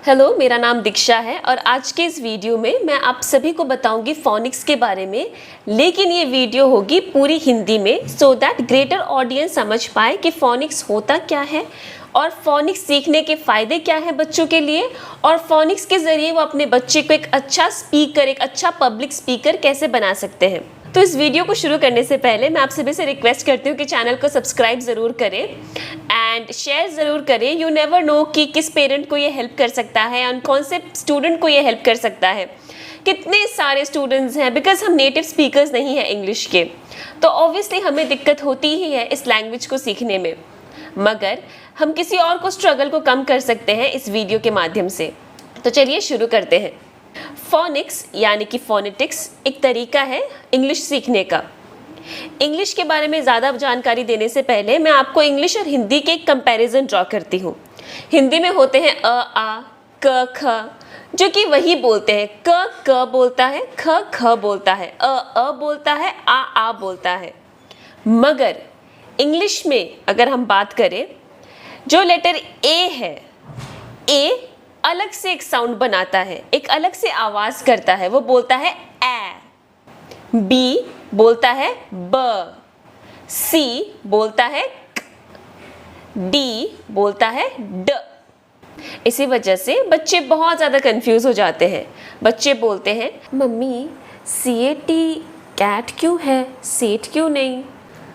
Hello, मेरा नाम दीक्षा है और आज के इस वीडियो में मैं आप सभी को बताऊंगी फोनिक्स के बारे में। लेकिन ये वीडियो होगी पूरी हिंदी में सो दैट ग्रेटर ऑडियंस समझ पाए कि फोनिक्स होता क्या है और फोनिक्स सीखने के फ़ायदे क्या हैं बच्चों के लिए, और फोनिक्स के ज़रिए वो अपने बच्चे को एक अच्छा स्पीकर, एक अच्छा पब्लिक स्पीकर कैसे बना सकते हैं। तो इस वीडियो को शुरू करने से पहले मैं आप सभी से रिक्वेस्ट करती हूँ कि चैनल को सब्सक्राइब ज़रूर करें एंड शेयर ज़रूर करें। यू नेवर नो कि किस पेरेंट को ये हेल्प कर सकता है और कौन से स्टूडेंट को ये हेल्प कर सकता है। कितने सारे स्टूडेंट्स हैं, बिकॉज हम नेटिव स्पीकर्स नहीं हैं इंग्लिश के, तो ऑब्वियसली हमें दिक्कत होती ही है इस लैंग्वेज को सीखने में, मगर हम किसी और को स्ट्रगल को कम कर सकते हैं इस वीडियो के माध्यम से। तो चलिए शुरू करते हैं। फोनिक्स यानी कि फोनेटिक्स एक तरीका है इंग्लिश सीखने का। इंग्लिश के बारे में ज़्यादा जानकारी देने से पहले मैं आपको इंग्लिश और हिंदी के एक कंपैरिजन ड्रॉ करती हूँ। हिंदी में होते हैं अ, आ, क, ख, जो कि वही बोलते हैं। क बोलता है, ख बोलता है, अ बोलता है, आ बोलता है। मगर इंग्लिश में अगर हम बात करें, जो लेटर ए है, ए अलग से एक साउंड बनाता है, एक अलग से आवाज़ करता है, वो बोलता है ए। बी बोलता है ब, सी बोलता है क, डी बोलता है ड। इसी वजह से बच्चे बहुत ज़्यादा कंफ्यूज हो जाते हैं। बच्चे बोलते हैं मम्मी CAT कैट क्यों है, सेट क्यों नहीं।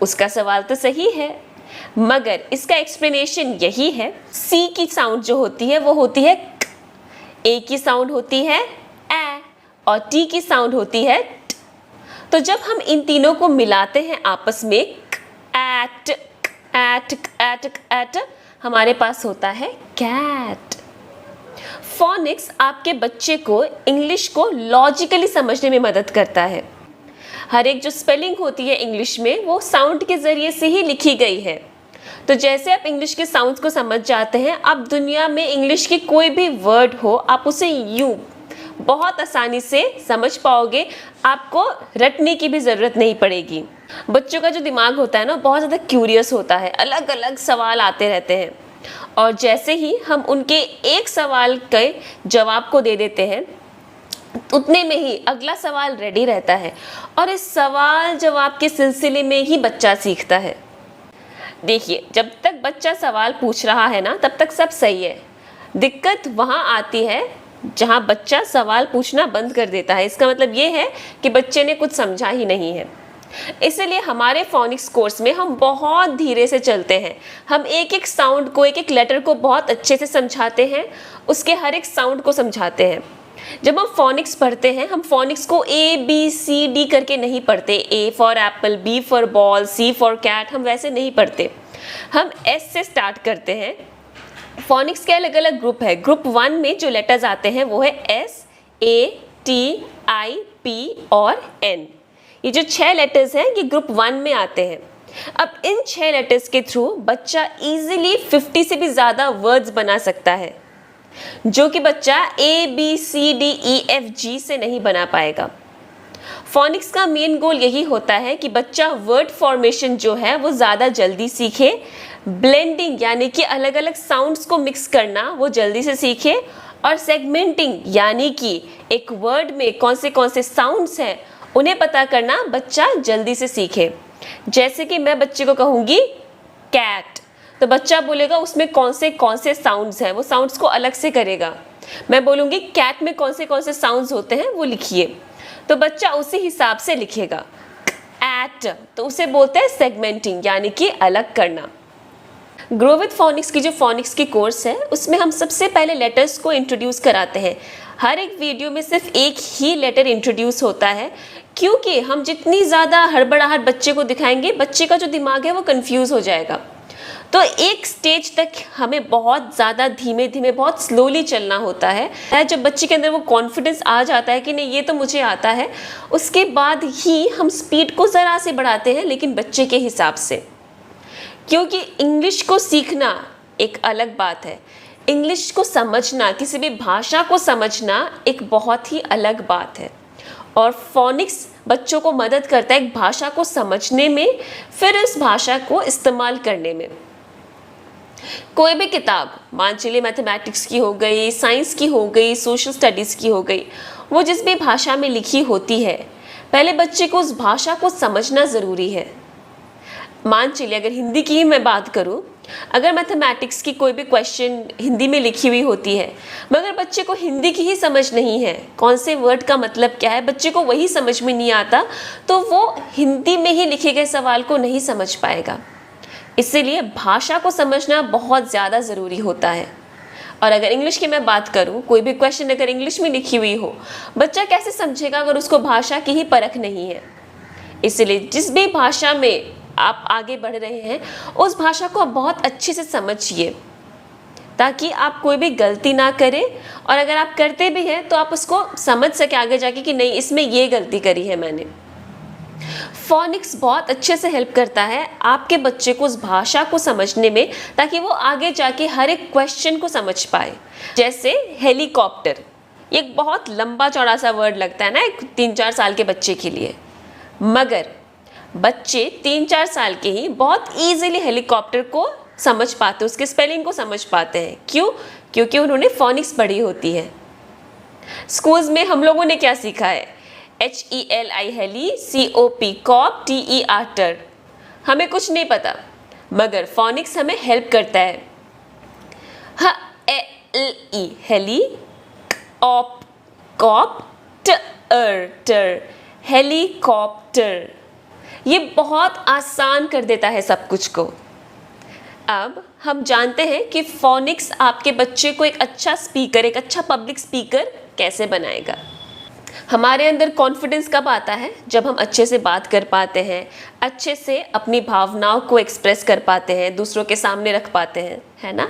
उसका सवाल तो सही है, मगर इसका एक्सप्लेनेशन यही है। सी की साउंड जो होती है वो होती है क, ए की साउंड होती है ए और टी की साउंड होती है ट। तो जब हम इन तीनों को मिलाते हैं आपस में एट एट एट एट, हमारे पास होता है कैट। फोनिक्स आपके बच्चे को इंग्लिश को लॉजिकली समझने में मदद करता है। हर एक जो स्पेलिंग होती है इंग्लिश में वो साउंड के ज़रिए से ही लिखी गई है। तो जैसे आप इंग्लिश के साउंड्स को समझ जाते हैं, आप दुनिया में इंग्लिश की कोई भी वर्ड हो आप उसे यूं बहुत आसानी से समझ पाओगे। आपको रटने की भी ज़रूरत नहीं पड़ेगी। बच्चों का जो दिमाग होता है ना, बहुत ज़्यादा क्यूरियस होता है, अलग अलग सवाल आते रहते हैं, और जैसे ही हम उनके एक सवाल के जवाब को दे देते हैं, उतने में ही अगला सवाल रेडी रहता है, और इस सवाल जवाब के सिलसिले में ही बच्चा सीखता है। देखिए, जब तक बच्चा सवाल पूछ रहा है ना, तब तक सब सही है। दिक्कत वहाँ आती है जहाँ बच्चा सवाल पूछना बंद कर देता है। इसका मतलब ये है कि बच्चे ने कुछ समझा ही नहीं है। इसलिए हमारे फोनिक्स कोर्स में हम बहुत धीरे से चलते हैं। हम एक एक साउंड को, एक एक लेटर को बहुत अच्छे से समझाते हैं, उसके हर एक साउंड को समझाते हैं। जब हम फोनिक्स पढ़ते हैं, हम फोनिक्स को ABCD करके नहीं पढ़ते। A for apple, B for ball, C for cat, हम वैसे नहीं पढ़ते। हम S से स्टार्ट करते हैं। फोनिक्स के अलग अलग ग्रुप है। ग्रुप 1 में जो लेटर्स आते हैं वो है S, A, T, I, P और N। ये जो 6 लेटर्स हैं ये ग्रुप 1 में आते हैं। अब इन 6 लेटर्स के थ्रू बच्चा इजीली 50 से भी ज़्यादा वर्ड्स बना सकता है, जो कि बच्चा ABCDEFG से नहीं बना पाएगा। फोनिक्स का मेन गोल यही होता है कि बच्चा वर्ड फॉर्मेशन जो है वो ज़्यादा जल्दी सीखे, ब्लेंडिंग यानी कि अलग अलग साउंड्स को मिक्स करना वो जल्दी से सीखे, और सेगमेंटिंग यानी कि एक वर्ड में कौन से साउंड्स हैं उन्हें पता करना बच्चा जल्दी से सीखे। जैसे कि मैं बच्चे को कहूँगी कैट, तो बच्चा बोलेगा उसमें कौन से साउंड्स हैं, वो साउंड्स को अलग से करेगा। मैं बोलूँगी कैट में कौन से साउंड्स होते हैं वो लिखिए, तो बच्चा उसी हिसाब से लिखेगा। एट, तो उसे बोलते हैं सेगमेंटिंग यानी कि अलग करना। ग्रो विद फोनिक्स की जो फोनिक्स की कोर्स है उसमें हम सबसे पहले लेटर्स को इंट्रोड्यूस कराते हैं। हर एक वीडियो में सिर्फ एक ही लेटर इंट्रोड्यूस होता है, क्योंकि हम जितनी ज़्यादा हड़बड़ाहट बच्चे को दिखाएंगे, बच्चे का जो दिमाग है वो कंफ्यूज हो जाएगा। तो एक स्टेज तक हमें बहुत ज़्यादा धीमे धीमे, बहुत स्लोली चलना होता है। जब बच्चे के अंदर वो कॉन्फिडेंस आ जाता है कि नहीं ये तो मुझे आता है, उसके बाद ही हम स्पीड को ज़रा से बढ़ाते हैं, लेकिन बच्चे के हिसाब से। क्योंकि इंग्लिश को सीखना एक अलग बात है, इंग्लिश को समझना, किसी भी भाषा को समझना एक बहुत ही अलग बात है। और फोनिक्स बच्चों को मदद करता है एक भाषा को समझने में, फिर इस भाषा को इस्तेमाल करने में। कोई भी किताब, मान चलिए मैथमेटिक्स की हो गई, साइंस की हो गई, सोशल स्टडीज़ की हो गई, वो जिस भी भाषा में लिखी होती है, पहले बच्चे को उस भाषा को समझना ज़रूरी है। मान चलिए अगर हिंदी की ही मैं बात करूं, अगर मैथमेटिक्स की कोई भी क्वेश्चन हिंदी में लिखी हुई होती है, मगर बच्चे को हिंदी की ही समझ नहीं है, कौन से वर्ड का मतलब क्या है, बच्चे को वही समझ में नहीं आता, तो वो हिंदी में ही लिखे गए सवाल को नहीं समझ पाएगा। इसीलिए भाषा को समझना बहुत ज़्यादा ज़रूरी होता है। और अगर इंग्लिश की मैं बात करूं, कोई भी क्वेश्चन अगर इंग्लिश में लिखी हुई हो, बच्चा कैसे समझेगा अगर उसको भाषा की ही परख नहीं है। इसलिए जिस भी भाषा में आप आगे बढ़ रहे हैं, उस भाषा को आप बहुत अच्छे से समझिए, ताकि आप कोई भी गलती ना करें, और अगर आप करते भी हैं तो आप उसको समझ सके आगे जाके कि नहीं, इसमें ये गलती करी है मैंने। फोनिक्स बहुत अच्छे से हेल्प करता है आपके बच्चे को उस भाषा को समझने में, ताकि वो आगे जाके हर एक क्वेश्चन को समझ पाए। जैसे हेलीकॉप्टर, ये एक बहुत लंबा चौड़ा सा वर्ड लगता है ना एक 3-4 साल के बच्चे के लिए, मगर बच्चे 3-4 साल के ही बहुत ईजिली हेलीकॉप्टर को समझ पाते हैं, उसके स्पेलिंग को समझ पाते हैं। क्यों? क्योंकि उन्होंने फोनिक्स पढ़ी होती है। स्कूल्स में हम लोगों ने क्या सीखा है? HELI heli, COP cop, TER ter. हमें कुछ नहीं पता, मगर फोनिक्स हमें हेल्प करता है। HELI हेली, ऑप कॉप, टर, हेलीकॉप्टर। ये बहुत आसान कर देता है सब कुछ को। अब हम जानते हैं कि फोनिक्स आपके बच्चे को एक अच्छा स्पीकर, एक अच्छा पब्लिक स्पीकर कैसे बनाएगा। हमारे अंदर कॉन्फिडेंस कब आता है? जब हम अच्छे से बात कर पाते हैं, अच्छे से अपनी भावनाओं को एक्सप्रेस कर पाते हैं, दूसरों के सामने रख पाते हैं, है ना?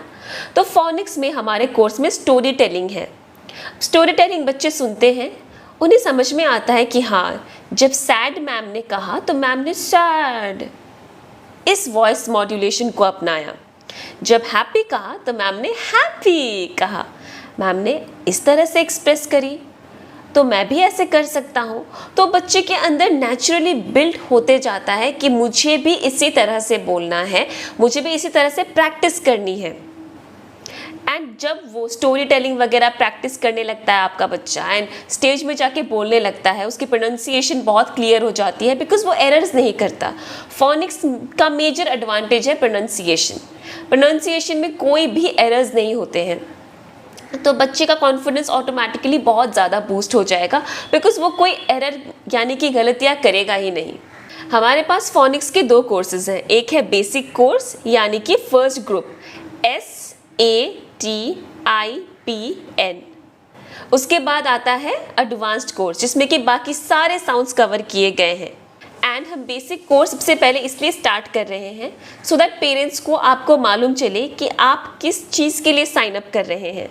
तो फोनिक्स में हमारे कोर्स में स्टोरी टेलिंग है। स्टोरी टेलिंग बच्चे सुनते हैं, उन्हें समझ में आता है कि हाँ, जब सैड मैम ने कहा तो मैम ने सैड इस वॉइस मॉड्यूलेशन को अपनाया। जब हैप्पी कहा तो मैम ने हैप्पी कहा। मैम ने इस तरह से एक्सप्रेस करी, तो मैं भी ऐसे कर सकता हूँ। तो बच्चे के अंदर नेचुरली बिल्ड होते जाता है कि मुझे भी इसी तरह से बोलना है, मुझे भी इसी तरह से प्रैक्टिस करनी है। एंड जब वो स्टोरी टेलिंग वगैरह प्रैक्टिस करने लगता है आपका बच्चा, एंड स्टेज में जाके बोलने लगता है, उसकी प्रोनाउंसिएशन बहुत क्लियर हो जाती है, बिकॉज वो एरर्स नहीं करता। फोनिक्स का मेजर एडवांटेज है प्रोनाउंसिएशन। प्रोनाउंसिएशन में कोई भी एरर्स नहीं होते हैं, तो बच्चे का कॉन्फिडेंस ऑटोमेटिकली बहुत ज़्यादा बूस्ट हो जाएगा, बिकॉज वो कोई एरर यानी कि गलतियाँ करेगा ही नहीं। हमारे पास फोनिक्स के 2 कोर्सेज हैं। एक है बेसिक कोर्स यानी कि फर्स्ट ग्रुप, SATIPN। उसके बाद आता है एडवांस्ड कोर्स, जिसमें कि बाकी सारे साउंड्स कवर किए गए हैं। एंड हम बेसिक कोर्स सबसे पहले इसलिए स्टार्ट कर रहे हैं सो दैट पेरेंट्स को आपको मालूम चले कि आप किस चीज़ के लिए साइन अप कर रहे हैं।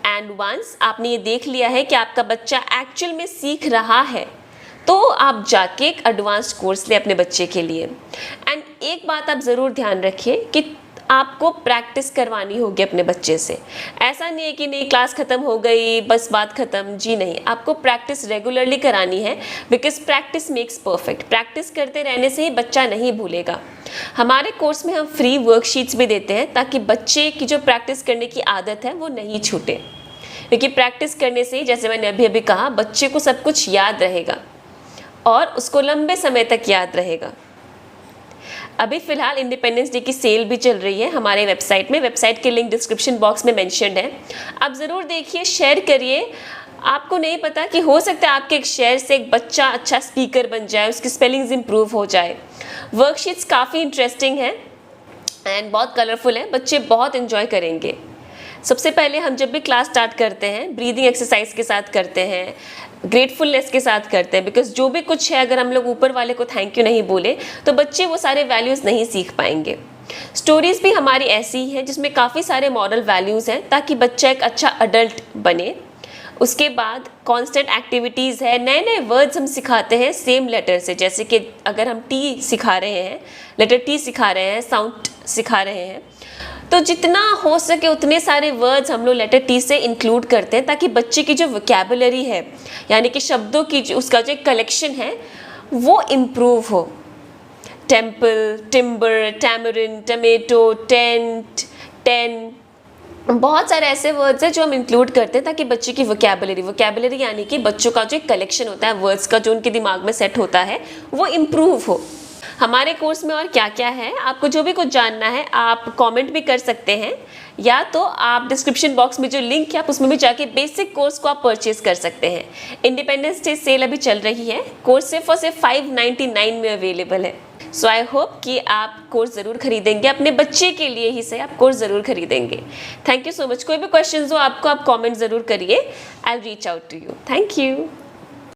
एंड वंस आपने ये देख लिया है कि आपका बच्चा एक्चुअल में सीख रहा है, तो आप जाके एक एडवांस्ड कोर्स ले अपने बच्चे के लिए। एंड एक बात आप ज़रूर ध्यान रखिए कि आपको प्रैक्टिस करवानी होगी अपने बच्चे से। ऐसा नहीं है कि नहीं क्लास ख़त्म हो गई बस बात ख़त्म, जी नहीं, आपको प्रैक्टिस रेगुलरली करानी है, because practice makes perfect. Practice करते रहने से ही बच्चा नहीं भूलेगा। हमारे कोर्स में हम फ्री वर्कशीट्स भी देते हैं, ताकि बच्चे की जो प्रैक्टिस करने की आदत है वो नहीं छूटे, क्योंकि प्रैक्टिस करने से ही, जैसे मैंने अभी कहा, बच्चे को सब कुछ याद रहेगा और उसको लंबे समय तक याद रहेगा। अभी फ़िलहाल इंडिपेंडेंस डे की सेल भी चल रही है हमारे वेबसाइट में। वेबसाइट के लिंक डिस्क्रिप्शन बॉक्स में मेंशन्ड है, आप ज़रूर देखिए, शेयर करिए। आपको नहीं पता कि हो सकता है आपके एक शेयर से एक बच्चा अच्छा स्पीकर बन जाए, उसकी स्पेलिंग्स इंप्रूव हो जाए। वर्कशीट्स काफ़ी इंटरेस्टिंग है एंड बहुत कलरफुल है, बच्चे बहुत इन्जॉय करेंगे। सबसे पहले हम जब भी क्लास स्टार्ट करते हैं, ब्रीदिंग एक्सरसाइज के साथ करते हैं, ग्रेटफुलनेस के साथ करते हैं, बिकॉज जो भी कुछ है, अगर हम लोग ऊपर वाले को थैंक यू नहीं बोले तो बच्चे वो सारे वैल्यूज़ नहीं सीख पाएंगे। स्टोरीज़ भी हमारी ऐसी ही है जिसमें काफ़ी सारे मॉरल वैल्यूज़ हैं, ताकि बच्चा एक अच्छा अडल्ट बने। उसके बाद कांस्टेंट एक्टिविटीज़ है, नए नए वर्ड्स हम सिखाते हैं सेम लेटर से। जैसे कि अगर हम टी सिखा रहे हैं, लेटर टी सिखा रहे हैं, साउंड सिखा रहे हैं, तो जितना हो सके उतने सारे वर्ड्स हम लोग लेटर टी से इंक्लूड करते हैं, ताकि बच्चे की जो वोकैबुलरी है, यानी कि शब्दों की उसका जो कलेक्शन है, वो इम्प्रूव हो। Temple, timber, tamarind, tomato, tent, 10, बहुत सारे ऐसे वर्ड्स हैं जो हम इंक्लूड करते हैं ताकि बच्चे की वोकैबुलरी यानी कि बच्चों का जो एक कलेक्शन होता है वर्ड्स का, जो उनके दिमाग में सेट होता है, वो इम्प्रूव हो। हमारे कोर्स में और क्या क्या है, आपको जो भी कुछ जानना है आप कमेंट भी कर सकते हैं, या तो आप डिस्क्रिप्शन बॉक्स में जो लिंक है आप उसमें भी जाके बेसिक कोर्स को आप परचेज कर सकते हैं। इंडिपेंडेंस डे सेल अभी चल रही है, कोर्स सिर्फ और सिर्फ 599 में अवेलेबल है। सो आई होप कि आप कोर्स ज़रूर खरीदेंगे, अपने बच्चे के लिए ही सही, आप कोर्स ज़रूर खरीदेंगे। Thank you so much. कोई भी क्वेश्चंस हो आपको, आप कमेंट ज़रूर करिए, I will reach out to you. Thank you.